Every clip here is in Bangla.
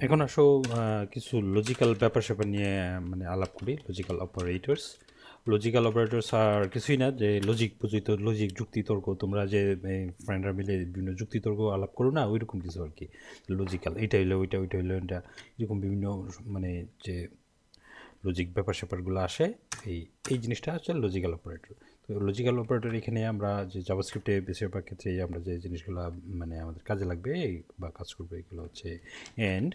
এখন আসো কিছু লজিক্যাল ব্যাপার-স্যাপার নিয়ে মানে আলাপ করি। লজিক্যাল অপারেটরস আর কিছুই না, যে লজিক বুঝি তো, লজিক যুক্তিতর্ক, তোমরা যে ফ্রেন্ডরা মিলে বিভিন্ন যুক্তিতর্ক আলাপ করো না, ওইরকম কিছু আর কি। লজিক্যাল, এইটা হইলো ওইটা, ওইটা হইলো এটা, এরকম বিভিন্ন মানে যে লজিক ব্যাপার স্যাপারগুলো আসে, এই এই জিনিসটা হচ্ছে লজিক্যাল অপারেটর। তো লজিক্যাল অপারেটর এখানে আমরা যে জাভাস্ক্রিপ্টে বেশিরভাগ ক্ষেত্রে আমরা যে জিনিসগুলো মানে আমাদের কাজে লাগবে বা কাজ করবে, এগুলো হচ্ছে অ্যান্ড,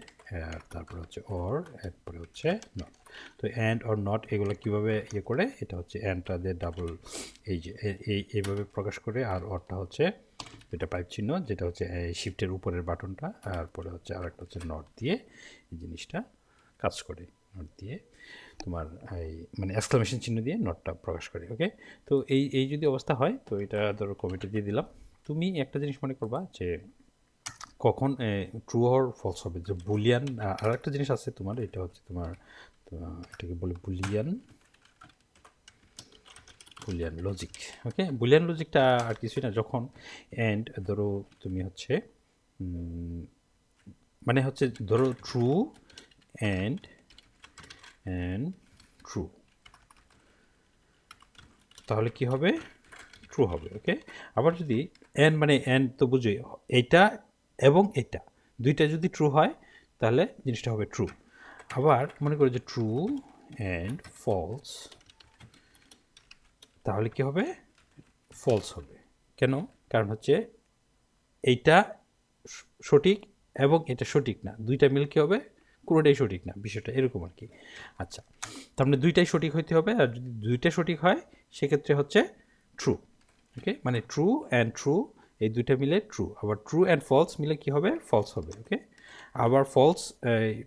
তারপরে হচ্ছে অর, এরপরে হচ্ছে নট। তো অ্যান্ড অর নট এগুলো কীভাবে ইয়ে করে, এটা হচ্ছে অ্যান্ডটা দিয়ে ডাবল এই যে এইভাবে প্রকাশ করে, আর অরটা হচ্ছে এটা পাইপ চিহ্ন, যেটা হচ্ছে শিফটের উপরের বাটনটা, আর পরে হচ্ছে আর একটা হচ্ছে নট দিয়ে এই জিনিসটা কাজ করে। নট দিয়ে তোমার এই মানে এক্সক্লামেশন চিহ্ন দিয়ে নটটা প্রকাশ করে। ওকে, তো এই যদি অবস্থা হয়, তো এটা ধরো কমিটে দিয়ে দিলাম। তুমি একটা জিনিস মনে করবা যে কখন ট্রু অর ফলস হবে, যে বুলিয়ান। আর একটা জিনিস আছে তোমার, এটা হচ্ছে তোমার এটাকে বলে বুলিয়ান বুলিয়ান লজিক। ওকে, বুলিয়ান লজিকটা আর কিছুই না, যখন অ্যান্ড ধরো তুমি হচ্ছে মানে হচ্ছে ধরো ট্রু অ্যান্ড অ্যান্ড ট্রু, তাহলে কি হবে, ট্রু হবে। ওকে, আবার যদি এন মানে এন তো বুঝোই, এইটা এবং এটা দুইটা যদি ট্রু হয়, তাহলে জিনিসটা হবে ট্রু। আবার মনে করি যে ট্রু অ্যান্ড ফলস, তাহলে কি হবে, ফলস হবে। কেন? কারণ হচ্ছে এইটা সঠিক এবং এটা সঠিক না, দুইটা মিল কি হবে, কোনোটাই সঠিক না, বিষয়টা এরকম আর কি। আচ্ছা, তার মানে দুইটাই সঠিক হইতে হবে, আর যদি দুইটা সঠিক হয় সেক্ষেত্রে হচ্ছে ট্রু। ওকে, মানে ট্রু অ্যান্ড ট্রু এই দুইটা মিলে ট্রু, আবার ট্রু অ্যান্ড ফলস মিলে কি হবে, ফলস হবে। ওকে, আবার ফলস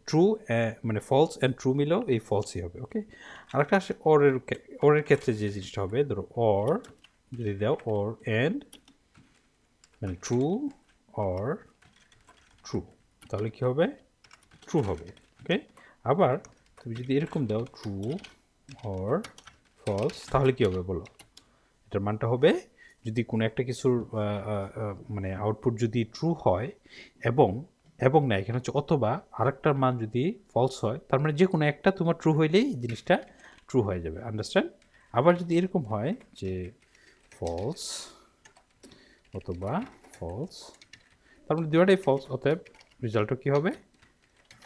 ট্রু মানে ফলস অ্যান্ড ট্রু মিলেও এই ফলসই হবে। ওকে, আরেকটা আসে অরের ক্ষেত্রে যে জিনিসটা হবে, ধরো অর যদি দাও, অর অ্যান্ড মানে ট্রু অর ট্রু, তাহলে কী হবে, ট্রু হবে। ওকে, আবার তুমি যদি এরকম দাও ট্রু অর ফলস, তাহলে কী হবে বলো, এটার মানটা হবে, যদি কোনো একটা কিছুর মানে আউটপুট যদি ট্রু হয় এবং এবং না, এখানে হচ্ছে অথবা আরেকটার মান যদি ফলস হয়, তার মানে যে কোনো একটা তোমার ট্রু হইলেই জিনিসটা ট্রু হয়ে যাবে। আন্ডারস্ট্যান্ড? আবার যদি এরকম হয় যে ফলস অথবা ফলস, তার মানে দুটাই ফলস, অতএব রেজাল্টও কী হবে,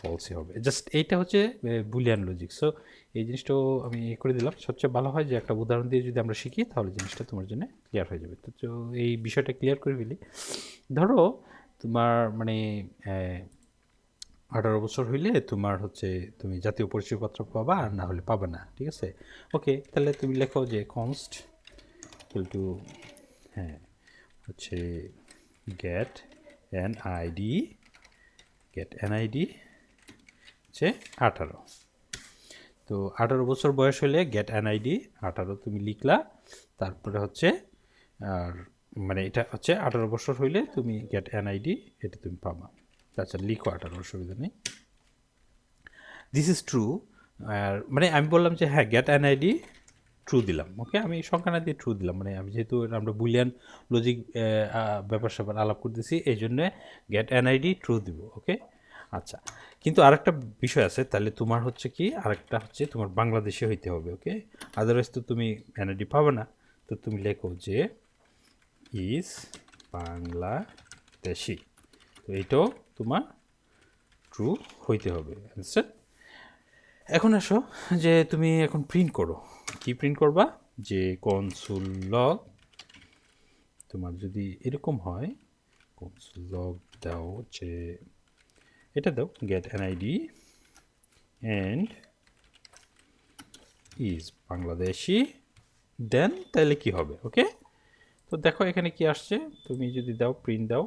ফলসই হবে। জাস্ট এইটা হচ্ছে বুলিয়ান লজিক। সো এই জিনিসটাও আমি করে দিলাম। সবচেয়ে ভালো হয় যে একটা উদাহরণ দিয়ে যদি আমরা শিখি, তাহলে জিনিসটা তোমার জন্য ক্লিয়ার হয়ে যাবে। তো এই বিষয়টা ক্লিয়ার করে ফেলি। ধরো তোমার মানে 18 বছর হইলে তোমার হচ্ছে তুমি জাতীয় পরিচয়পত্র পাবা, আর না হলে পাবা না, ঠিক আছে? ওকে, তাহলে তুমি লেখো যে কনস্ট ইকুয়াল টু, হ্যাঁ, হচ্ছে get N ID, get N ID হচ্ছে 18। তো 18 বছর বয়স হলে গেট এনআইডি 18 তুমি লিখলা, তারপরে হচ্ছে আর মানে এটা হচ্ছে 18 বছর হইলে তুমি গেট এনআইডি, এটা তুমি পাবা। আচ্ছা, লিখো 18, অসুবিধা নেই। This is true. আর মানে আমি বললাম যে হ্যাঁ, গেট এনআইডি ট্রু দিলাম। ওকে, আমি সংখ্যা না দিয়ে ট্রু দিলাম, মানে আমি যেহেতু আমরা বুলিয়ান লজিক ব্যাপার স্যাপার আলাপ করতেছি, এই জন্যে গেট এনআইডি ট্রু দিব। ওকে, আচ্ছা, কিন্তু আরেকটা বিষয় আছে, তাহলে তোমার হচ্ছে কি, আরেকটা হচ্ছে তোমার বাংলাদেশে হইতে হবে। ওকে, আদারওয়াইজ তো তুমি এনআইডি পাবে না। তো তুমি লেখো যে ইজ বাংলাদেশি, তো এইটাও তোমার ট্রু হইতে হবে। আনসার। এখন আসো যে তুমি এখন প্রিন্ট করো, কি প্রিন্ট করবা, যে কনসোল লগ, তোমার যদি এরকম হয় কনসোল লগ দাও, যে এটা দাও get NID and is Bangladeshi, then তাহলে কি হবে। ওকে, তো দেখো এখানে কি আসছে, তুমি যদি দাও প্রিন্ট দাও,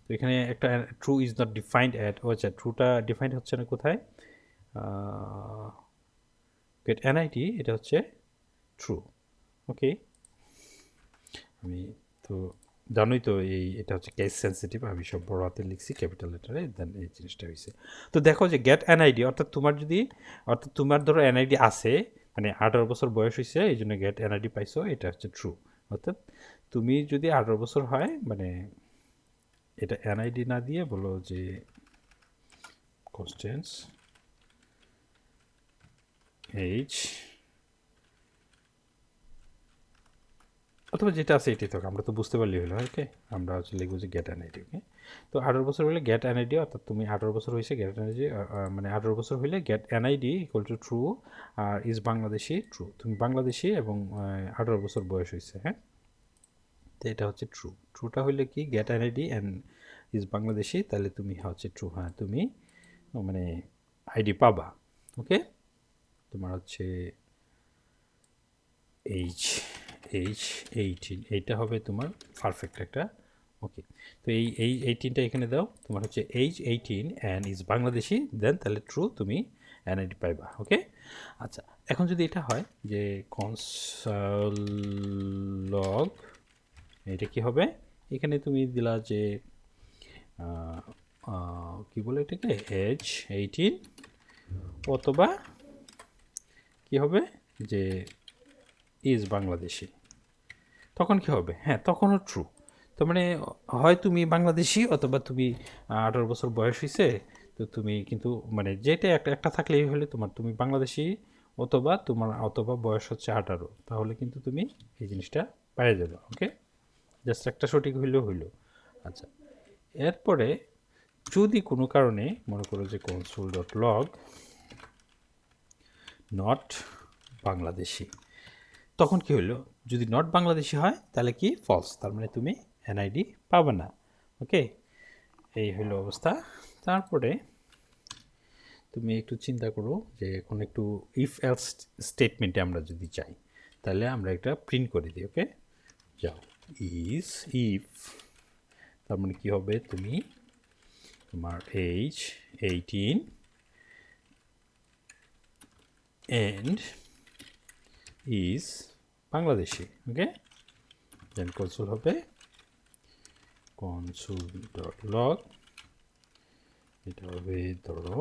তো এখানে একটা true is not defined at, ও আচ্ছা, ট্রুটা ডিফাইন্ড হচ্ছে না কোথায়, গেট এনআইডি এটা হচ্ছে ট্রু। ওকে, আমি তো জানোই তো এটা হচ্ছে কেস সেন্সিটিভ, আমি সব বড় হাতে লিখছি ক্যাপিটাল লেটারে, দেন এই জিনিসটা হয়েছে। তো দেখো যে গেট এনআইডি, অর্থাৎ তোমার যদি, অর্থাৎ তোমার ধরো এনআইডি আছে, মানে 18 বছর বয়স হয়েছে, এই জন্য গেট এনআইডি পাইছো, এটা হচ্ছে ট্রু। অর্থাৎ তুমি যদি 18 বছর হয়, মানে এটা এনআইডি না দিয়ে বলো যে constants age অথবা যেটা আছে এটাই থাক, আমরা তো বুঝতে পারলেই হলো। ওকে, আমরা হচ্ছে লিখবো যে গেট এনআইডি। ওকে, তো 18 বছর হলে গেট এনআইডি, অর্থাৎ তুমি 18 বছর হয়েছে গেট এনআইডি, মানে 18 বছর হলে get NID equal to true, আর ইজ বাংলাদেশি ট্রু। তুমি বাংলাদেশি এবং 18 বছর বয়স হয়েছে। হ্যাঁ, তো এটা হচ্ছে ট্রু। ট্রুটা হলে কি get NID and is Bangladeshi, তাহলে তুমি হচ্ছে ট্রু। হ্যাঁ, তুমি মানে আইডি পাবা। ওকে, তোমার হচ্ছে এইচ 18, এইটা হবে তোমার পারফেক্ট একটা। ওকে, তো এই 18টা এখানে দাও, তোমার হচ্ছে H 18 and is Bangladeshi, then তাহলে ট্রু, তুমি এনআইডি পাইবা। ওকে, আচ্ছা, এখন যদি এটা হয় যে কনসোল লগ, এটা কি হবে, এখানে তুমি দিলা যে কি বলে এটাকে, এজ 18 অথবা কি হবে যে ইজ বাংলাদেশি, তখন কি হবে, হ্যাঁ তখনও ট্রু। তার মানে হয় তুমি বাংলাদেশি অথবা তুমি 18 বছর বয়স হয়েছে, তো তুমি কিন্তু মানে যেটা একটা থাকলেই হলে তোমার, তুমি বাংলাদেশি অথবা বয়স হচ্ছে 18, তাহলে কিন্তু তুমি এই জিনিসটা পেয়ে যাবে। ওকে, জাস্ট একটা সঠিক হইলেও হইল। আচ্ছা, এরপরে যদি কোনো কারণে মনে করো যে console dot log not Bangladeshi, তখন কি হলো, যদি নট বাংলাদেশি হয় তাহলে কি ফলস, তার মানে তুমি এনআইডি পাবে না। ওকে, এই হলো অবস্থা। তারপরে তুমি একটু চিন্তা করো যে এখন একটু ইফ এলস স্টেটমেন্টে আমরা যদি চাই, তাহলে আমরা একটা প্রিন্ট করে দিই। ওকে, যাও, ইজ ইফ, তার মানে কি হবে, তুমি তোমার age 18 and is Bangladeshi. Okay, then console হবে কনসোল ডট লগ, এটা হবে ধরো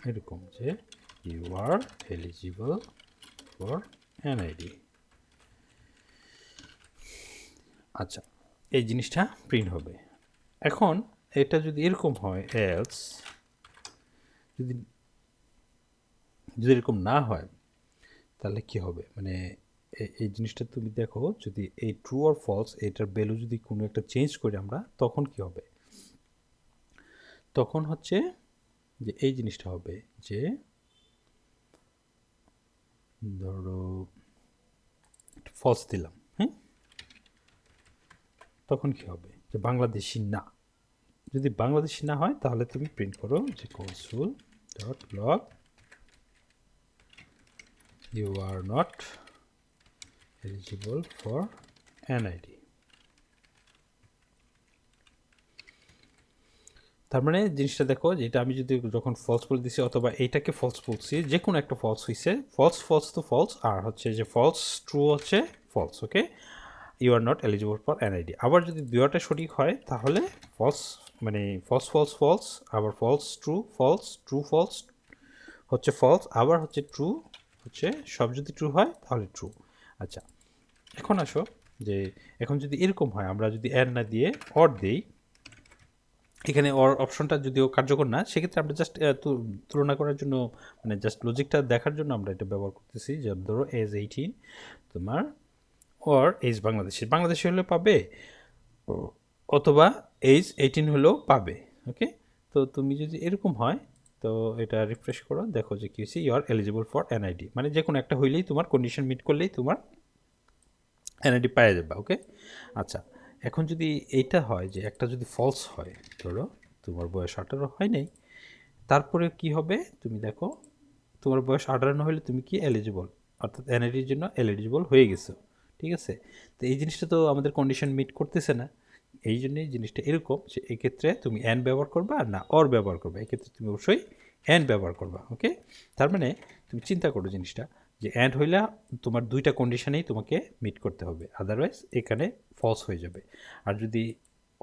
এরকম যে you are eligible for NID. আচ্ছা, এই জিনিসটা প্রিন্ট হবে। এখন এটা যদি এরকম হয়, এলস যদি এরকম না হয় তাহলে কি হবে, মানে এই জিনিসটা তুমি দেখো, যদি এই ট্রু আর ফলস এটার ভ্যালু যদি কোনো একটা চেঞ্জ করি আমরা, তখন কি হবে, তখন হচ্ছে যে এই জিনিসটা হবে যে ধরো ফলস দিলাম, হ্যাঁ, তখন কি হবে যে বাংলাদেশি না। যদি বাংলাদেশি না হয় তাহলে তুমি প্রিন্ট করো যে console dot log you are not eligible for NID. তার মানে জিনিসটা দেখো, যেটা আমি যদি যখন ফলস বলে দিছি অথবা এইটাকে ফলস বলছি, যে কোনো একটা ফলস হয়েছে, ফলস তো ফলস, আর হচ্ছে যে ফলস ট্রু হচ্ছে false. Okay, you are not eligible for NID. আবার যদি দুইটা সঠিক হয় তাহলে ফলস, মানে ফলস, আবার ফলস ট্রু ফলস হচ্ছে ফলস, আবার হচ্ছে ট্রু হচ্ছে, সব যদি ট্রু হয় তাহলে ট্রু। আচ্ছা, এখন আসো যে এখন যদি এরকম হয়, আমরা যদি এর না দিয়ে অর দিই, এখানে অর অপশনটা যদিও কার্যকর না, সেক্ষেত্রে আমরা জাস্ট তুলনা করার জন্য, মানে জাস্ট লজিকটা দেখার জন্য আমরা এটা ব্যবহার করতেছি। যে ধরো এজ 18 তোমার, অর এজ বাংলাদেশি হলেও পাবে, অথবা এজ 18 হলেও পাবে। ওকে, তো তুমি যদি এরকম হয়, তো এটা রিফ্রেশ করো, দেখো যে কি হচ্ছে, you are eligible for NID, মানে যে কোনো একটা হইলেই তোমার কন্ডিশন মিট করলেই তোমার এনআইডি পাওয়া যাবে। ওকে, আচ্ছা, এখন যদি এইটা হয় যে একটা যদি ফলস হয়, ধরো তোমার বয়স 18 হয় নাই, তারপরে কি হবে, তুমি দেখো তোমার বয়স 18 না হলে তুমি কি এলিজিবল, অর্থাৎ এনআইডির জন্য এলিজিবল হয়ে গেছো। ঠিক আছে, তো এই জিনিসটা তো আমাদের কন্ডিশন মিট করতেছে না, এই জন্যই জিনিসটা এরকম যে এক্ষেত্রে তুমি অ্যান ব্যবহার করবা আর না অর ব্যবহার করবা, এক্ষেত্রে তুমি অবশ্যই অ্যান ব্যবহার করবা। ওকে, তার মানে তুমি চিন্তা করো জিনিসটা, যে অ্যান্ড হইলে তোমার দুইটা কন্ডিশনেই তোমাকে মিট করতে হবে, আদারওয়াইজ এখানে ফলস হয়ে যাবে। আর যদি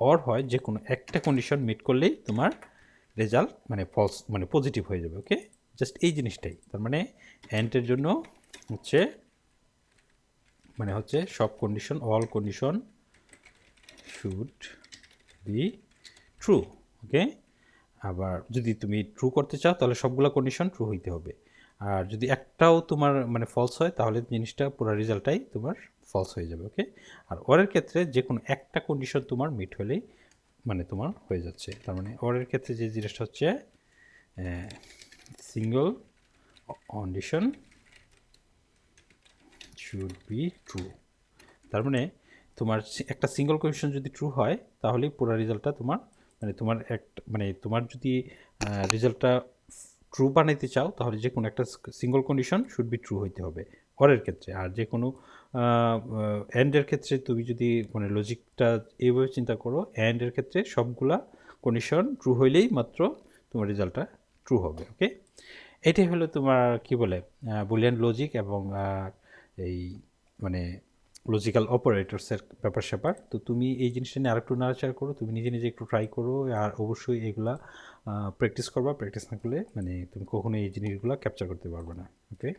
অর হয়, যে কোনো একটা কন্ডিশন মিট করলেই তোমার রেজাল্ট মানে ফলস, মানে পজিটিভ হয়ে যাবে। ওকে, জাস্ট এই জিনিসটাই, তার মানে অ্যান্ডের জন্য হচ্ছে মানে হচ্ছে সব condition, all condition should be true. Okay, আবার যদি তুমি ট্রু করতে চাও তাহলে সবগুলো কন্ডিশন ট্রু হইতে হবে। আর যদি একটাও তোমার মানে ফলস হয় তাহলে জিনিসটা পুরো রেজাল্টটাই তোমার ফলস হয়ে যাবে। ওকে, আর ওরের ক্ষেত্রে যে কোনো একটা কন্ডিশন তোমার মিট হলেই মানে তোমার হয়ে যাচ্ছে। তার মানে ওরের ক্ষেত্রে যে জিনিসটা হচ্ছে single condition should be true. তার মানে তোমার একটা সিঙ্গল কন্ডিশন যদি ট্রু হয় তাহলেই পুরো রেজাল্টটা তোমার মানে তোমার মানে তোমার যদি রেজাল্টটা ট্রু বানাইতে চাও তাহলে যে কোনো একটা single condition should be true হইতে হবে অরের ক্ষেত্রে। আর যে কোনো অ্যান্ডের ক্ষেত্রে তুমি যদি মানে লজিকটা এইভাবে চিন্তা করো, অ্যান্ডের ক্ষেত্রে সবগুলা কন্ডিশন ট্রু হইলেই মাত্র তোমার রেজাল্টটা ট্রু হবে। ওকে, এটাই হলো তোমার কি বলে বুলিয়ান লজিক এবং এই মানে লজিক্যাল অপারেটরসের ব্যাপার স্যাপার। তো তুমি এই জিনিসটা নিয়ে আরেকটু নাড়াচাড়া করো, তুমি নিজে নিজে একটু ট্রাই করো, আর অবশ্যই এগুলা প্র্যাকটিস করবা। প্র্যাকটিস না করলে মানে তুমি কখনো এই জিনিসগুলো ক্যাপচার করতে পারবে না। ওকে।